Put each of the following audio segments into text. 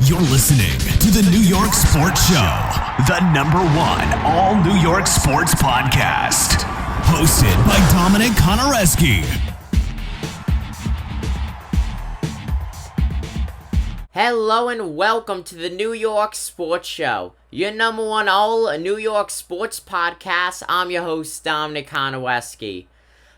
You're listening to the New York Sports Show, the #1 all New York sports podcast. Hosted by Dominic Konareski. Hello and welcome to the New York Sports Show, your #1 all New York sports podcast. I'm your host, Dominic Konareski.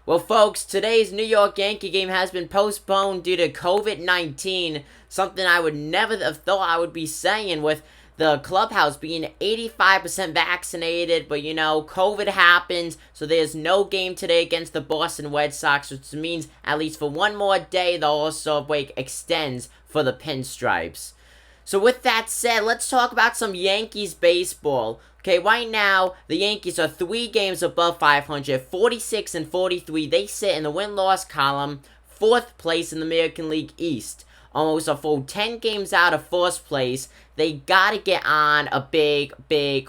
Well, folks, today's New York Yankee game has been postponed due to COVID-19, something I would never have thought I would be saying with the clubhouse being 85% vaccinated, but COVID happens, so there's no game today against the Boston Red Sox, which means at least for one more day, the All-Star break extends for the Pinstripes. So with that said, let's talk about some Yankees baseball. Okay, right now, the Yankees are 3 games above 500, 46 and 43. They sit in the win-loss column, 4th place in the American League East. Almost a full 10 games out of 1st place. They gotta get on a big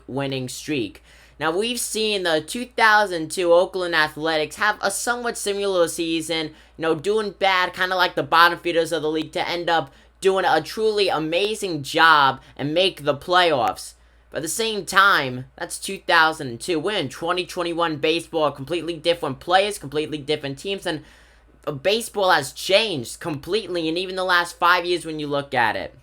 winning streak. Now, we've seen the 2002 Oakland Athletics have a somewhat similar season, doing bad, kind of like the bottom feeders of the league, to end up doing a truly amazing job and make the playoffs. But at the same time, that's 2002. We're in 2021 baseball, completely different players, completely different teams, and baseball has changed completely in even the last 5 years when you look at it.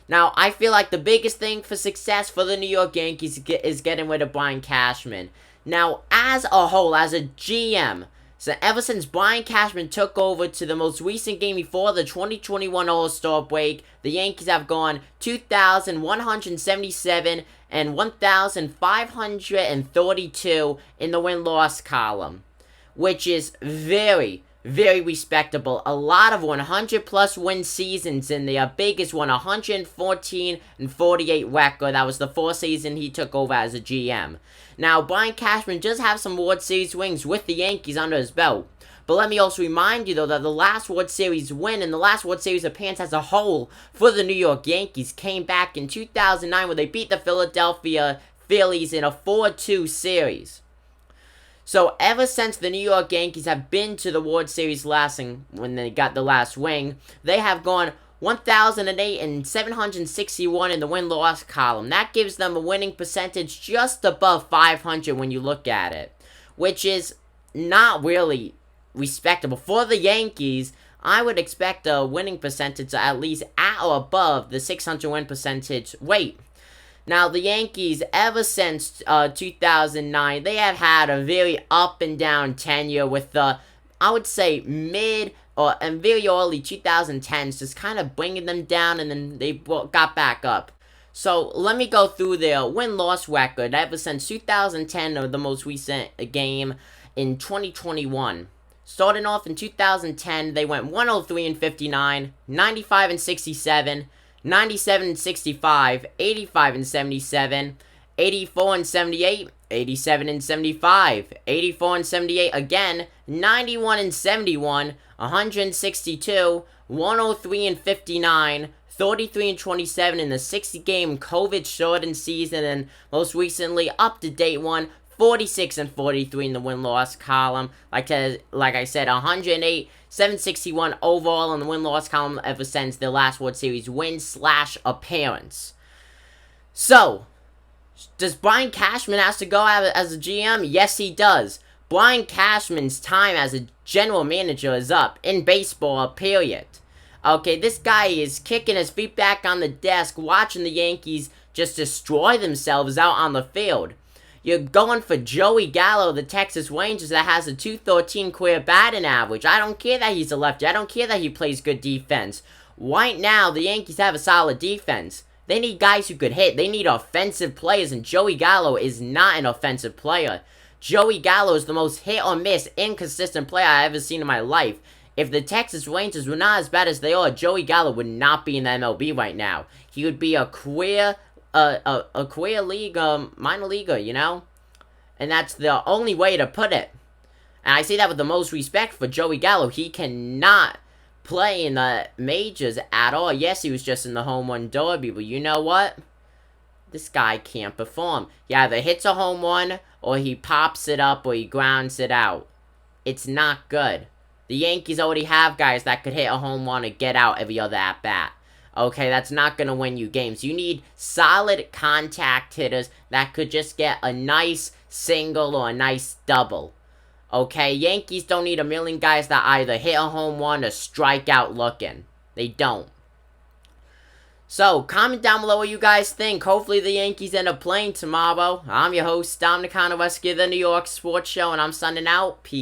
Now, I feel like the biggest thing for success for the New York Yankees is getting rid of Brian Cashman. Now, as a whole, as a GM, so ever since Brian Cashman took over to the most recent game before the 2021 All-Star break, the Yankees have gone 2,177 and 1,532 in the win-loss column, which is very respectable. A lot of 100-plus win seasons in there. Biggest one, 114 and 48 record. That was the 4th season he took over as a GM. Now, Brian Cashman does have some World Series wins with the Yankees under his belt. But let me also remind you, though, that the last World Series win and the last World Series appearance as a whole for the New York Yankees came back in 2009 where they beat the Philadelphia Phillies in a 4-2 series. So ever since the New York Yankees have been to the World Series when they got the last ring, they have gone 1,008 and 761 in the win-loss column. That gives them a winning percentage just above 500 when you look at it, which is not really respectable. For the Yankees, I would expect a winning percentage at least at or above the 600 win percentage rate. Now, the Yankees, ever since 2009, they have had a very up and down tenure with the, I would say, and very early 2010s, just kind of bringing them down, and then they got back up. So, let me go through their win-loss record ever since 2010, or the most recent game in 2021. Starting off in 2010, they went 103 and 59, 95 and 67, 97 and 65, 85 and 77, 84 and 78, 87 and 75, 84 and 78 again, 91 and 71, 162, 103 and 59, 33 and 27 in the 60-game COVID-shortened season, and most recently, up-to-date one, 46 and 43 in the win-loss column. Like I said, 108, 761 overall in the win-loss column ever since their last World Series win/appearance. So, does Brian Cashman have to go out as a GM? Yes, he does. Brian Cashman's time as a general manager is up in baseball, period. Okay, this guy is kicking his feet back on the desk, watching the Yankees just destroy themselves out on the field. You're going for Joey Gallo, the Texas Rangers, that has a .213 career batting average. I don't care that he's a lefty. I don't care that he plays good defense. Right now, the Yankees have a solid defense. They need guys who could hit. They need offensive players, and Joey Gallo is not an offensive player. Joey Gallo is the most hit-or-miss, inconsistent player I've ever seen in my life. If the Texas Rangers were not as bad as they are, Joey Gallo would not be in the MLB right now. He would be a career league, minor leaguer, And that's the only way to put it. And I say that with the most respect for Joey Gallo. He cannot play in the majors at all. Yes, he was just in the home run derby, but you know what? This guy can't perform. He either hits a home run, or he pops it up, or he grounds it out. It's not good. The Yankees already have guys that could hit a home run or get out every other at-bat. Okay, that's not going to win you games. You need solid contact hitters that could just get a nice single or a nice double. Okay, Yankees don't need a million guys that either hit a home run or strike out looking. They don't. So, comment down below what you guys think. Hopefully the Yankees end up playing tomorrow. I'm your host, Dominic Conorescu, the New York Sports Show, and I'm signing out. Peace.